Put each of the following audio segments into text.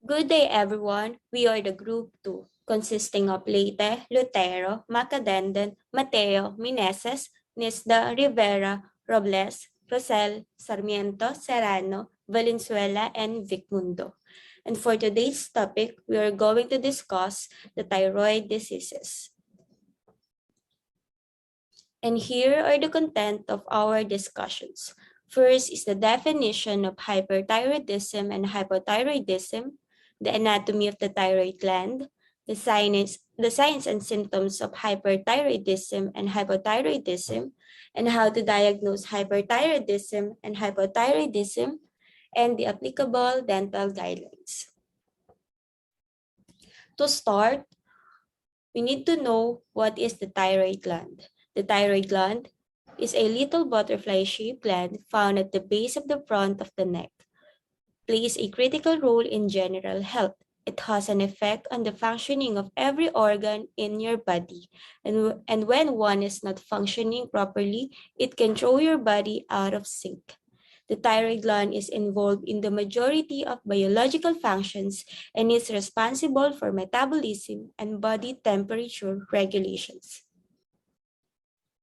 Good day, everyone. We are the Group 2, consisting of Leyte, Lutero, Macadenden, Mateo, Meneses, Nisda, Rivera, Robles, Rosel, Sarmiento, Serrano, Valenzuela, and Vicmundo. And for today's topic, we are going to discuss the thyroid diseases. And here are the content of our discussions. First is the definition of hyperthyroidism and hypothyroidism, the anatomy of the thyroid gland, the signs and symptoms of hyperthyroidism and hypothyroidism, and how to diagnose hyperthyroidism and hypothyroidism, and the applicable dental guidelines. To start, we need to know what is the thyroid gland. The thyroid gland is a little butterfly-shaped gland found at the base of the front of the neck. Plays a critical role in general health. It has an effect on the functioning of every organ in your body. And when one is not functioning properly, it can throw your body out of sync. The thyroid gland is involved in the majority of biological functions and is responsible for metabolism and body temperature regulations.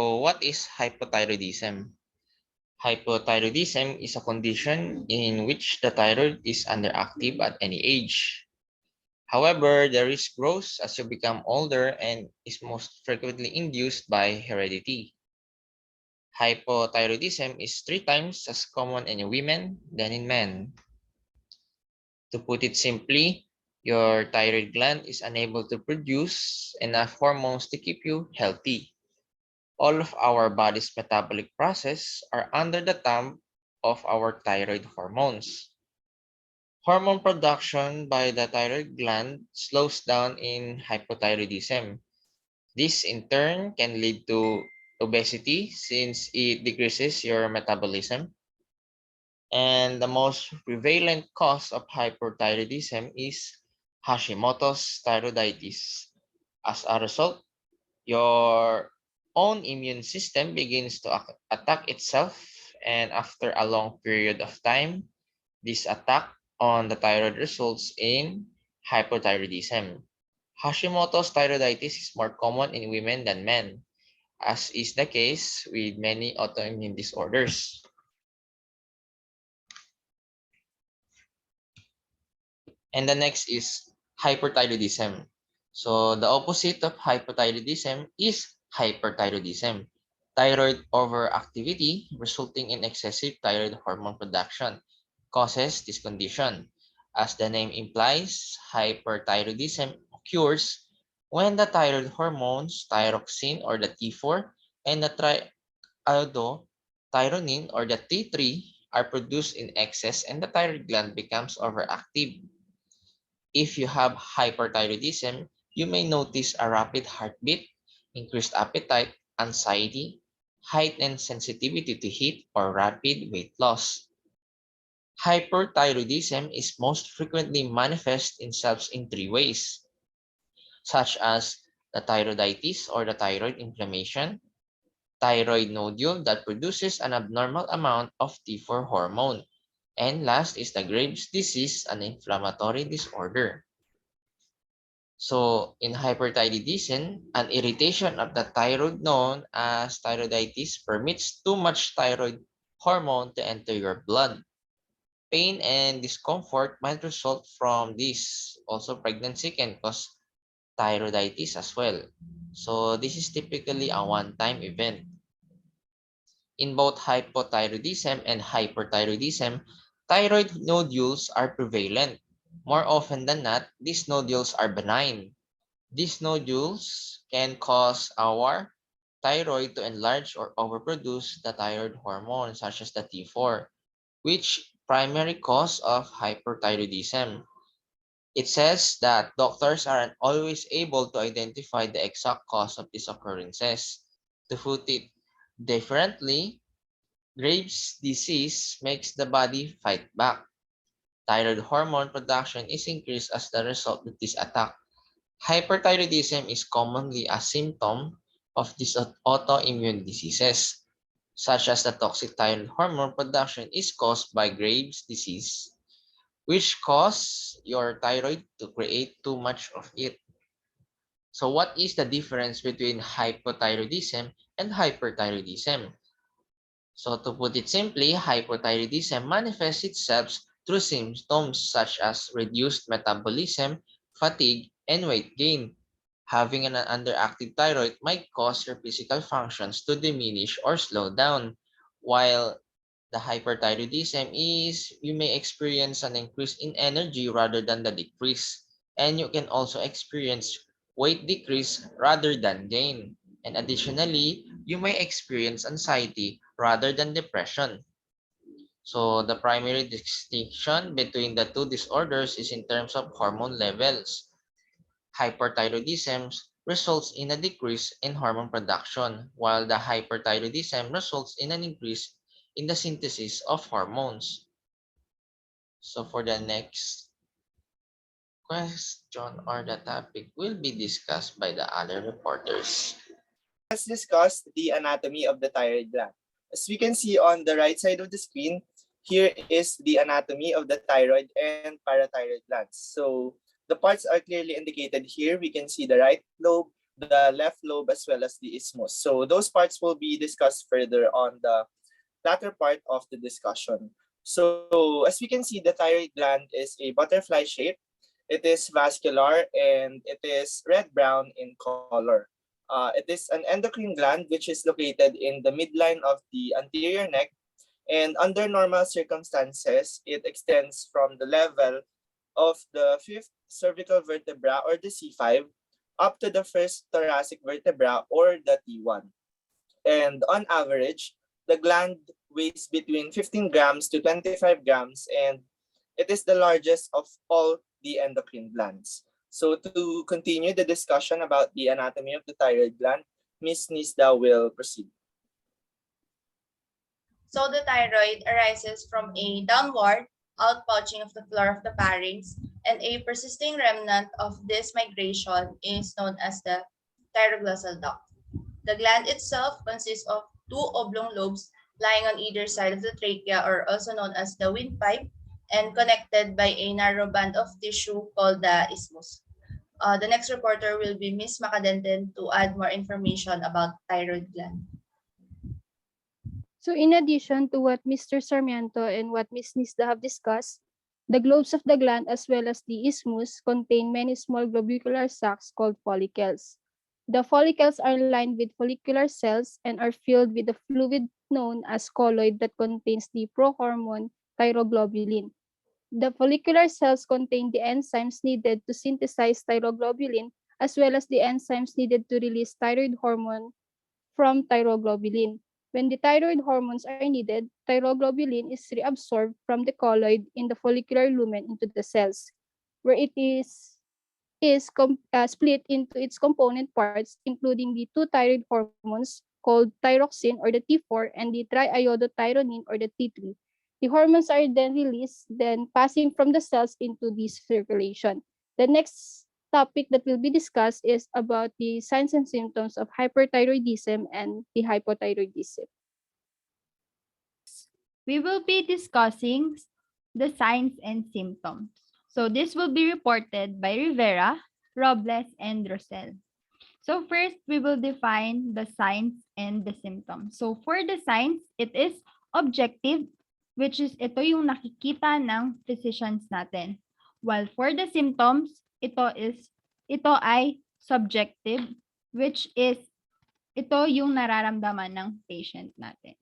So what is hypothyroidism? Hypothyroidism is a condition in which the thyroid is underactive at any age. However, the risk grows as you become older and is most frequently induced by heredity. Hypothyroidism is 3 times as common in women than in men. To put it simply, your thyroid gland is unable to produce enough hormones to keep you healthy. All of our body's metabolic processes are under the thumb of our thyroid hormones. Hormone production by the thyroid gland slows down in hypothyroidism. This in turn can lead to obesity since it decreases your metabolism. And the most prevalent cause of hyperthyroidism is Hashimoto's thyroiditis. As a result, your own immune system begins to attack itself, and after a long period of time, this attack on the thyroid results in hypothyroidism. Hashimoto's thyroiditis is more common in women than men, as is the case with many autoimmune disorders. And the next is hyperthyroidism. So the opposite of hypothyroidism is hyperthyroidism. Thyroid overactivity resulting in excessive thyroid hormone production causes this condition. As the name implies, hyperthyroidism occurs when the thyroid hormones thyroxine or the T4 and the triiodothyronine or the T3 are produced in excess and the thyroid gland becomes overactive. If you have hyperthyroidism, you may notice a rapid heartbeat, increased appetite, anxiety, heightened sensitivity to heat, or rapid weight loss. Hyperthyroidism is most frequently manifest in cells in 3 ways, such as the thyroiditis or the thyroid inflammation, thyroid nodule that produces an abnormal amount of T4 hormone, and last is the Graves' disease, an inflammatory disorder. So in hyperthyroidism, an irritation of the thyroid known as thyroiditis permits too much thyroid hormone to enter your blood. Pain and discomfort might result from this. Also, pregnancy can cause thyroiditis as well. So this is typically a one-time event. In both hypothyroidism and hyperthyroidism, thyroid nodules are prevalent. More often than not, these nodules are benign. These nodules can cause our thyroid to enlarge or overproduce the thyroid hormone such as the T4, which primary cause of hyperthyroidism. It says that doctors aren't always able to identify the exact cause of these occurrences. To put it differently, Graves' disease makes the body fight back. Thyroid hormone production is increased as the result of this attack. Hyperthyroidism is commonly a symptom of these autoimmune diseases, such as the toxic thyroid hormone production is caused by Graves' disease. which cause your thyroid to create too much of it. So what is the difference between hypothyroidism and hyperthyroidism? So to put it simply, hypothyroidism manifests itself through symptoms such as reduced metabolism, fatigue, and weight gain. Having an underactive thyroid might cause your physical functions to diminish or slow down, while the hyperthyroidism is you may experience an increase in energy rather than the decrease, and you can also experience weight decrease rather than gain. And additionally, you may experience anxiety rather than depression. So the primary distinction between the two disorders is in terms of hormone levels. Hyperthyroidism results in a decrease in hormone production, while the hyperthyroidism results in an increase in the synthesis of hormones. So for the next question or the topic will be discussed by the other reporters. Let's discuss the anatomy of the thyroid gland. As we can see on the right side of the screen, here is the anatomy of the thyroid and parathyroid glands. So the parts are clearly indicated here. We can see the right lobe, the left lobe, as well as the isthmus. So those parts will be discussed further on the latter part of the discussion. So as we can see, the thyroid gland is a butterfly shape. It is vascular and it is red-brown in color. It is an endocrine gland which is located in the midline of the anterior neck, and under normal circumstances, it extends from the level of the fifth cervical vertebra or the C5 up to the first thoracic vertebra or the T1. And on average, the gland weighs between 15 grams to 25 grams, and it is the largest of all the endocrine glands. So to continue the discussion about the anatomy of the thyroid gland, Ms. Nisda will proceed. So the thyroid arises from a downward outpouching of the floor of the pharynx, and a persisting remnant of this migration is known as the thyroglossal duct. The gland itself consists of two oblong lobes lying on either side of the trachea, or also known as the windpipe, and connected by a narrow band of tissue called the isthmus. The next reporter will be Miss Macadenten to add more information about thyroid gland. So in addition to what Mr. Sarmiento and what Ms. Nisda have discussed, the globes of the gland as well as the isthmus contain many small globular sacs called follicles. The follicles are lined with follicular cells and are filled with the fluid known as colloid that contains the prohormone thyroglobulin. The follicular cells contain the enzymes needed to synthesize thyroglobulin as well as the enzymes needed to release thyroid hormone from thyroglobulin. When the thyroid hormones are needed, thyroglobulin is reabsorbed from the colloid in the follicular lumen into the cells, where it is split into its component parts, including the two thyroid hormones called thyroxine or the T4 and the triiodothyronine or the T3. The hormones are then released, then passing from the cells into this circulation. The next topic that will be discussed is about the signs and symptoms of hyperthyroidism and the hypothyroidism. We will be discussing the signs and symptoms. So this will be reported by Rivera, Robles, and Rosell. So first, we will define the signs and the symptoms. So for the signs, it is objective, which is ito yung nakikita ng physicians natin. While for the symptoms, ito ay subjective, which is ito yung nararamdaman ng patient natin.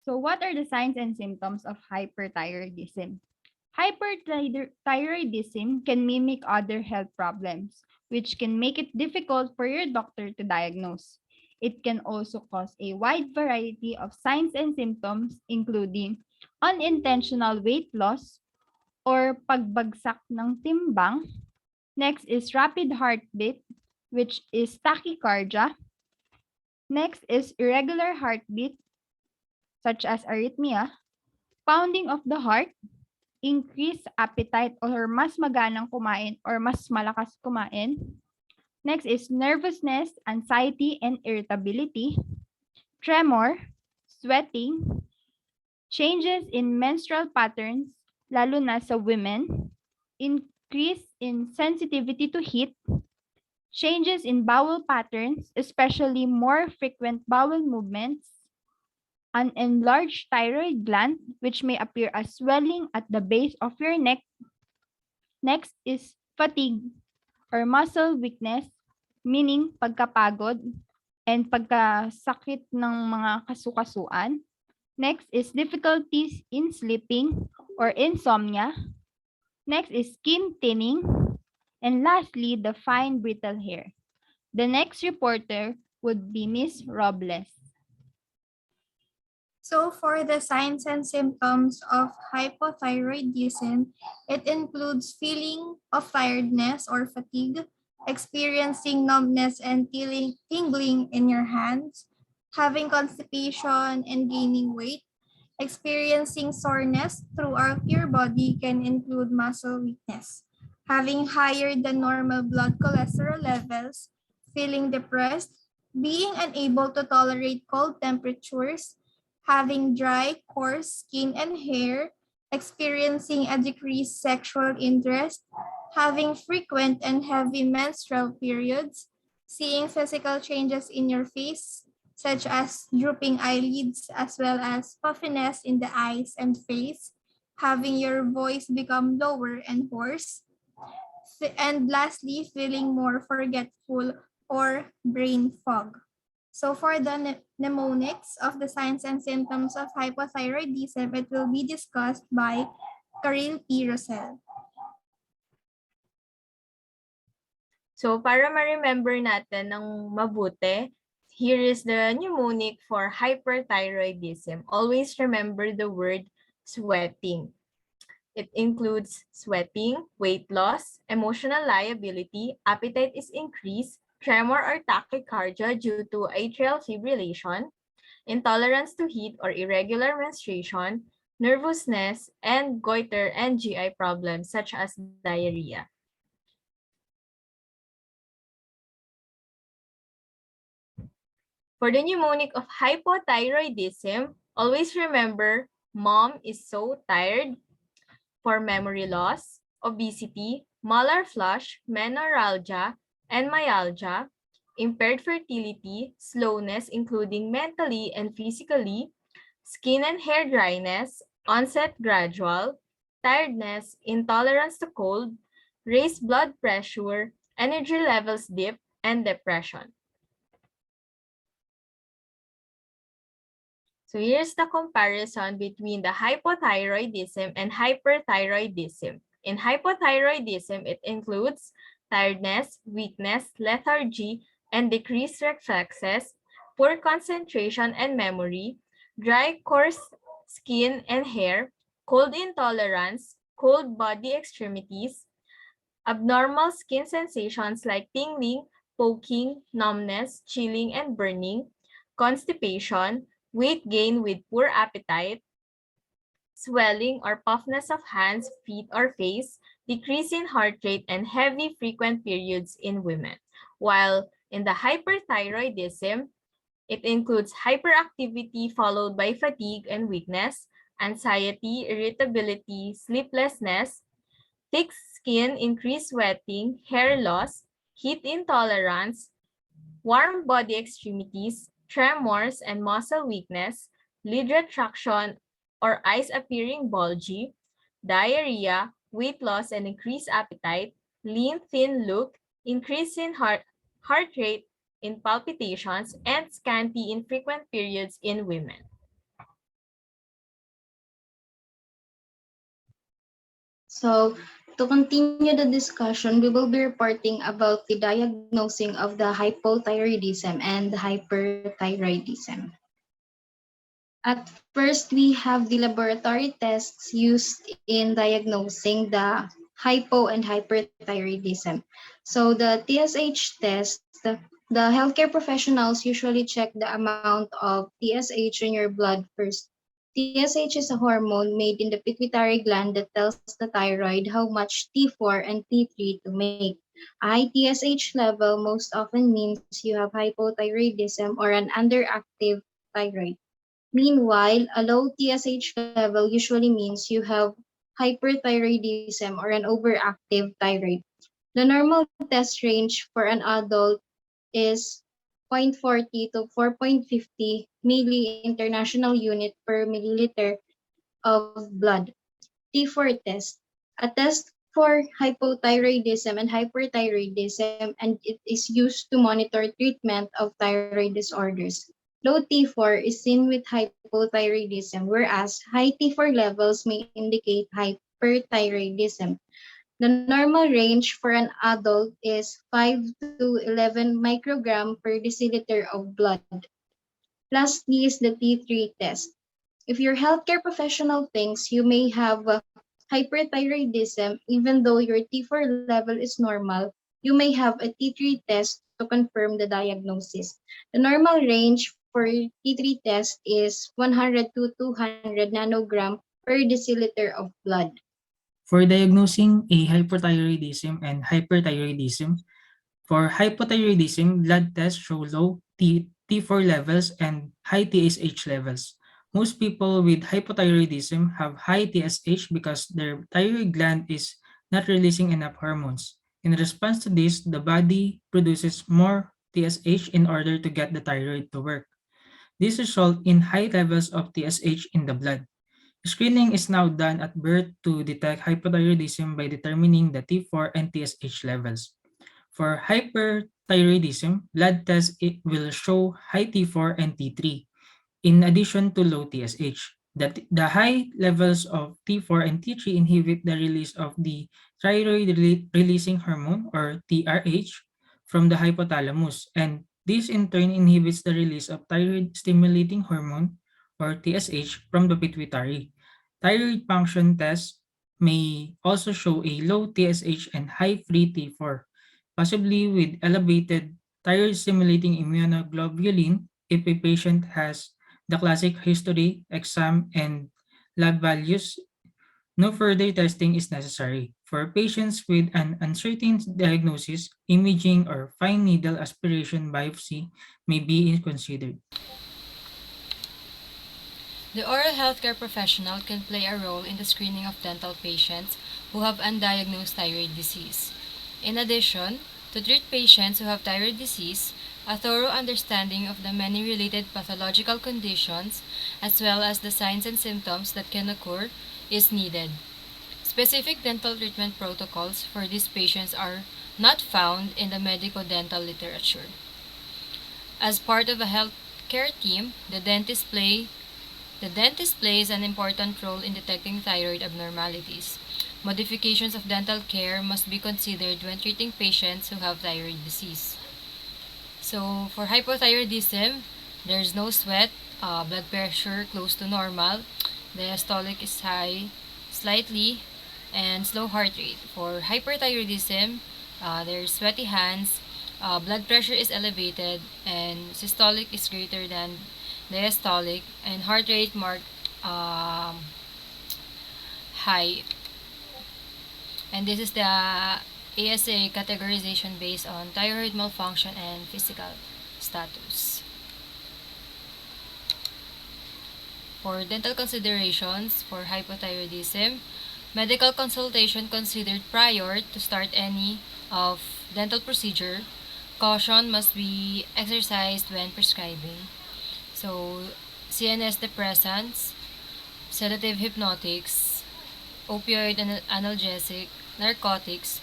So what are the signs and symptoms of hyperthyroidism? Hyperthyroidism can mimic other health problems, which can make it difficult for your doctor to diagnose. It can also cause a wide variety of signs and symptoms, including unintentional weight loss or pagbagsak ng timbang. Next is rapid heartbeat, which is tachycardia. Next is irregular heartbeat, such as arrhythmia, pounding of the heart, increased appetite or mas maganang kumain or mas malakas kumain. Next is nervousness, anxiety, and irritability, tremor, sweating, changes in menstrual patterns, lalo na sa women, increase in sensitivity to heat, changes in bowel patterns, especially more frequent bowel movements, an enlarged thyroid gland, which may appear as swelling at the base of your neck. Next is fatigue or muscle weakness, meaning pagkapagod and pagkasakit ng mga kasukasuan. Next is difficulties in sleeping or insomnia. Next is skin thinning. And lastly, the fine brittle hair. The next reporter would be Miss Robles. So for the signs and symptoms of hypothyroidism, it includes feeling of tiredness or fatigue, experiencing numbness and tingling in your hands, having constipation and gaining weight, experiencing soreness throughout your body can include muscle weakness, having higher than normal blood cholesterol levels, feeling depressed, being unable to tolerate cold temperatures, having dry, coarse skin and hair, experiencing a decreased sexual interest, having frequent and heavy menstrual periods, seeing physical changes in your face, such as drooping eyelids as well as puffiness in the eyes and face, having your voice become lower and hoarse, and lastly, feeling more forgetful or brain fog. So for the mnemonics of the signs and symptoms of hypothyroidism, it will be discussed by Karil P. Rosell. So para ma-remember natin ng mabuti, here is the mnemonic for hyperthyroidism. Always remember the word sweating. It includes sweating, weight loss, emotional liability, appetite is increased, tremor or tachycardia due to atrial fibrillation, intolerance to heat or irregular menstruation, nervousness, and goiter and GI problems such as diarrhea. For the mnemonic of hypothyroidism, always remember, mom is so tired. For memory loss, obesity, malar flush, menorrhagia, and myalgia, impaired fertility, slowness including mentally and physically, skin and hair dryness, onset gradual, tiredness, intolerance to cold, raised blood pressure, energy levels dip, and depression. So here's the comparison between the hypothyroidism and hyperthyroidism. In hypothyroidism, it includes tiredness, weakness, lethargy, and decreased reflexes, poor concentration and memory, dry, coarse skin and hair, cold intolerance, cold body extremities, abnormal skin sensations like tingling, poking, numbness, chilling, and burning, constipation, weight gain with poor appetite, swelling or puffness of hands, feet, or face, decrease in heart rate, and heavy frequent periods in women. While in the hyperthyroidism, it includes hyperactivity followed by fatigue and weakness, anxiety, irritability, sleeplessness, thick skin, increased sweating, hair loss, heat intolerance, warm body extremities, tremors and muscle weakness, lid retraction or eyes appearing bulgy, diarrhea, weight loss and increased appetite, lean, thin look, increase in heart rate in palpitations, and scanty infrequent periods in women. So, to continue the discussion, we will be reporting about the diagnosing of the hypothyroidism and hyperthyroidism. At first, we have the laboratory tests used in diagnosing the hypo and hyperthyroidism. So the TSH test, the healthcare professionals usually check the amount of TSH in your blood first. TSH is a hormone made in the pituitary gland that tells the thyroid how much T4 and T3 to make. A high TSH level most often means you have hypothyroidism or an underactive thyroid. Meanwhile, a low TSH level usually means you have hyperthyroidism or an overactive thyroid. The normal test range for an adult is 0.40 to 4.50 milli international unit per milliliter of blood. T4 test, a test for hypothyroidism and hyperthyroidism, and it is used to monitor treatment of thyroid disorders. Low T4 is seen with hypothyroidism, whereas high T4 levels may indicate hyperthyroidism. The normal range for an adult is 5 to 11 microgram per deciliter of blood. Lastly is the T3 test. If your healthcare professional thinks you may have hyperthyroidism, even though your T4 level is normal, you may have a T3 test to confirm the diagnosis. The normal range for T3 test is 100 to 200 nanogram per deciliter of blood. For diagnosing a hypothyroidism and hyperthyroidism, for hypothyroidism, blood tests show low T4 levels and high TSH levels. Most people with hypothyroidism have high TSH because their thyroid gland is not releasing enough hormones. In response to this, the body produces more TSH in order to get the thyroid to work. This results in high levels of TSH in the blood. Screening is now done at birth to detect hypothyroidism by determining the T4 and TSH levels. For hyperthyroidism, blood tests will show high T4 and T3, in addition to low TSH. The high levels of T4 and T3 inhibit the release of the thyroid releasing hormone or TRH from the hypothalamus, and this in turn inhibits the release of thyroid stimulating hormone or TSH from the pituitary. Thyroid function tests may also show a low TSH and high free T4, possibly with elevated thyroid stimulating immunoglobulin if a patient has the classic history, exam, and lab values. No further testing is necessary. For patients with an uncertain diagnosis, imaging or fine needle aspiration biopsy may be considered. The oral healthcare professional can play a role in the screening of dental patients who have undiagnosed thyroid disease. In addition, to treat patients who have thyroid disease, a thorough understanding of the many related pathological conditions, as well as the signs and symptoms that can occur, is needed. Specific dental treatment protocols for these patients are not found in the medico-dental literature. As part of a healthcare team, the dentist plays an important role in detecting thyroid abnormalities. Modifications of dental care must be considered when treating patients who have thyroid disease. So, for hypothyroidism, there's no sweat, blood pressure close to normal, diastolic is high, slightly, and slow heart rate. For hyperthyroidism, there's sweaty hands, blood pressure is elevated, and systolic is greater than diastolic, and heart rate marked high. And this is the ASA categorization based on thyroid malfunction and physical status. For dental considerations for hypothyroidism, medical consultation considered prior to start any of dental procedure. Caution must be exercised when prescribing. So, CNS depressants, sedative hypnotics, opioid analgesic, narcotics,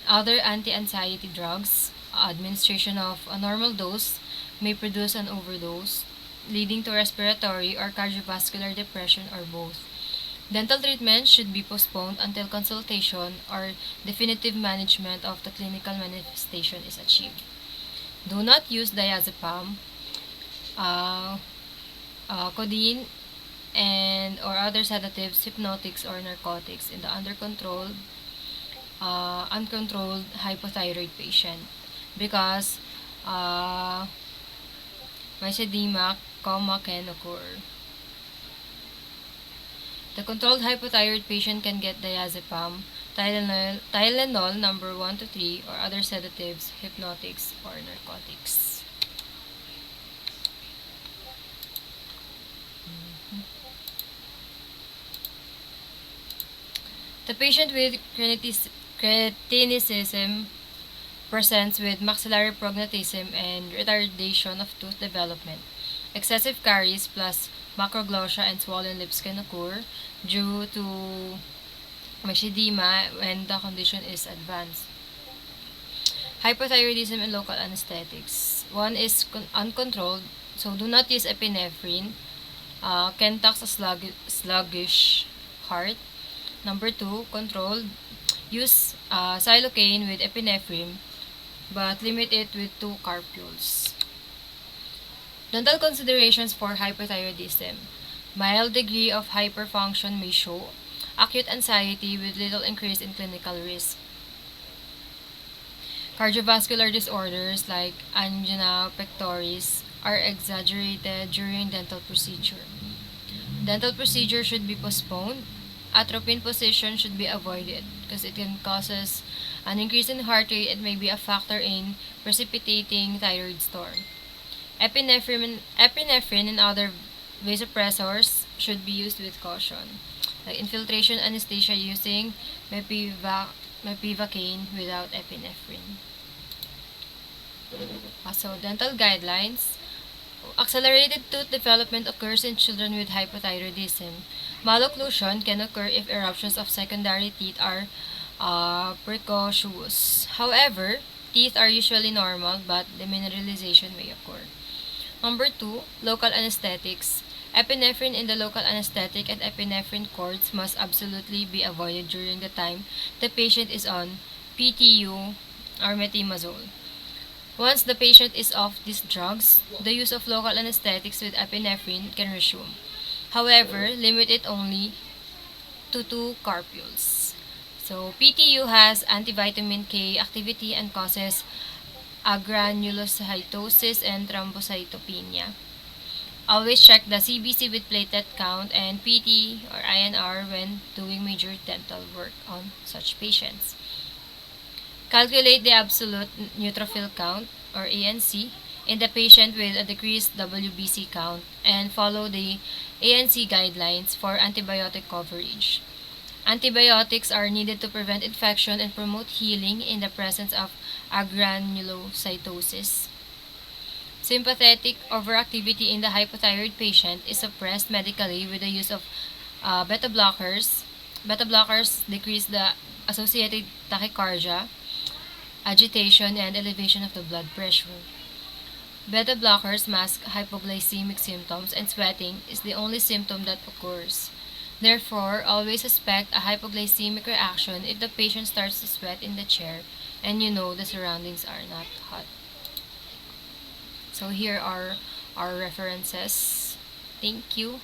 other anti-anxiety drugs, administration of a normal dose may produce an overdose, leading to respiratory or cardiovascular depression or both. Dental treatment should be postponed until consultation or definitive management of the clinical manifestation is achieved. Do not use diazepam, codeine, and or other sedatives, hypnotics, or narcotics in the uncontrolled hypothyroid patient because mycedema, coma can occur. The controlled hypothyroid patient can get diazepam, Tylenol number 1 to 3, or other sedatives, hypnotics, or narcotics. The patient with cretinism presents with maxillary prognatism and retardation of tooth development. Excessive caries plus macroglossia and swollen lips can occur due to myxedema when the condition is advanced. Hypothyroidism and local anesthetics. One is uncontrolled, so do not use epinephrine. Can cause a sluggish heart. Number two, controlled. Use xylocaine with epinephrine, but limit it with 2 carpules. Dental considerations for hypothyroidism. Mild degree of hyperfunction may show. Acute anxiety with little increase in clinical risk. Cardiovascular disorders like angina pectoris are exaggerated during dental procedure. Dental procedure should be postponed. Atropine position should be avoided because it can causes an increase in heart rate and may be a factor in precipitating thyroid storm. Epinephrine and other vasopressors should be used with caution. Like infiltration anesthesia using mepivacaine without epinephrine. So, dental guidelines. Accelerated tooth development occurs in children with hypothyroidism. Malocclusion can occur if eruptions of secondary teeth are precocious. However, teeth are usually normal, but demineralization may occur. Number 2, local anesthetics. Epinephrine in the local anesthetic and epinephrine cords must absolutely be avoided during the time the patient is on PTU or metimazole. Once the patient is off these drugs, the use of local anesthetics with epinephrine can resume. However, limit it only to 2 carpules. So, PTU has antivitamin K activity and causes agranulocytosis and thrombocytopenia. Always check the CBC with platelet count and PT or INR when doing major dental work on such patients. Calculate the absolute neutrophil count or ANC in the patient with a decreased WBC count and follow the ANC guidelines for antibiotic coverage. Antibiotics are needed to prevent infection and promote healing in the presence of agranulocytosis. Sympathetic overactivity in the hypothyroid patient is suppressed medically with the use of beta blockers. Beta blockers decrease the associated tachycardia, agitation, and elevation of the blood pressure. Beta blockers mask hypoglycemic symptoms, and sweating is the only symptom that occurs. Therefore, always suspect a hypoglycemic reaction if the patient starts to sweat in the chair and you know the surroundings are not hot. So here are our references. Thank you.